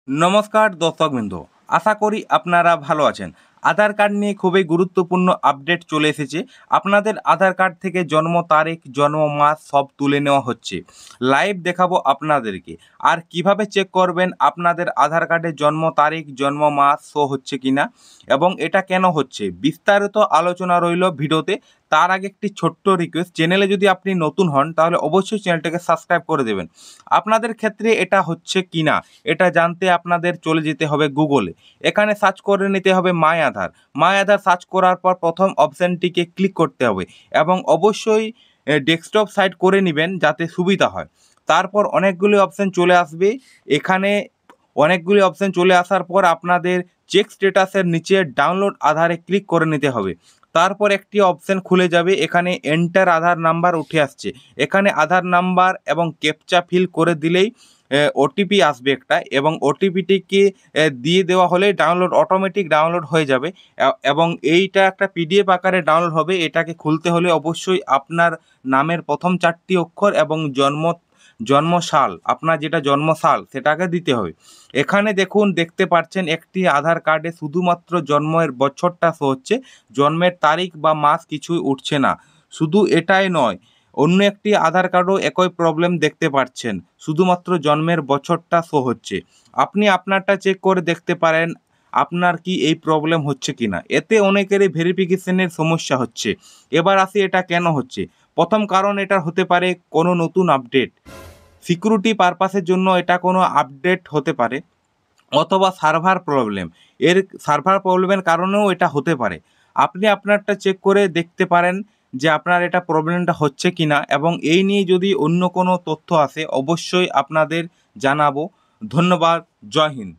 নমস্কার দর্শকবৃন্দ, আশা করি আপনারা ভালো আছেন। আধার কার্ড নিয়ে খুবই গুরুত্বপূর্ণ আপডেট চলে এসেছে। আপনাদের আধার কার্ড থেকে জন্ম তারিখ, জন্ম মাস সব তুলে নেওয়া হচ্ছে। লাইভ দেখাবো আপনাদেরকে। আর কিভাবে চেক করবেন আপনাদের আধার কার্ডে জন্ম তারিখ, জন্ম মাস শো হচ্ছে কিনা এবং এটা কেন হচ্ছে, বিস্তারিত আলোচনা রইল ভিডিওতে। তার আগে একটি ছোট্ট রিকোয়েস্ট, চ্যানেলে যদি আপনি নতুন হন তাহলে অবশ্যই চ্যানেলটাকে সাবস্ক্রাইব করে দেবেন। আপনাদের ক্ষেত্রে এটা হচ্ছে কিনা এটা জানতে আপনাদের চলে যেতে হবে গুগলে। এখানে সার্চ করে নিতে হবে মাই আধার। মাই আধার সার্চ করার পর প্রথম অপশানটিকে ক্লিক করতে হবে এবং অবশ্যই ডেস্কটপ সাইট করে নেবেন যাতে সুবিধা হয়। তারপর অনেকগুলি অপশান চলে আসবে। এখানে অনেকগুলি অপশান চলে আসার পর আপনাদের চেক স্ট্যাটাসের নিচে ডাউনলোড আধারে ক্লিক করে নিতে হবে। তারপর একটি অপশান খুলে যাবে, এখানে এন্টার আধার নাম্বার উঠে আসছে। এখানে আধার নাম্বার এবং ক্যাপচা ফিল করে দিলেই ওটিপি আসবে একটা, এবং ওটিপিটিকে দিয়ে দেওয়া হলে ডাউনলোড অটোমেটিক ডাউনলোড হয়ে যাবে। এবং এইটা একটা পিডিএফ আকারে ডাউনলোড হবে। এটাকে খুলতে হলে অবশ্যই আপনার নামের প্রথম 4টি অক্ষর এবং জন্মসাল, আপনার যেটা জন্মসাল সেটাকে দিতে হবে। এখানে দেখতে পাচ্ছেন একটি আধার কার্ডে শুধুমাত্র জন্মের বছরটা শো হচ্ছে, জন্মের তারিখ বা মাস কিছুই উঠছে না। শুধু এটাই নয়, অন্য একটি আধার কার্ডও একই প্রবলেম দেখতে পাচ্ছেন, শুধুমাত্র জন্মের বছরটা শো হচ্ছে। আপনি আপনারটা চেক করে দেখতে পারেন আপনার কি এই প্রবলেম হচ্ছে কিনা। এতে অনেকেরই ভেরিফিকেশনের সমস্যা হচ্ছে। এবার আসি এটা কেন হচ্ছে। প্রথম কারণ এটা হতে পারে কোনো নতুন আপডেট, সিকিউরিটি পারপাসের জন্য এটা কোনো আপডেট হতে পারে, অথবা সার্ভার প্রবলেম। সার্ভার প্রবলেমের কারণেও এটা হতে পারে। আপনি আপনারটা চেক করে দেখতে পারেন যে আপনার এটা প্রবলেমটা হচ্ছে কিনা, এবং এই নিয়ে যদি অন্য কোনো তথ্য আসে অবশ্যই আপনাদের জানাবো। ধন্যবাদ। জয় হিন্দ।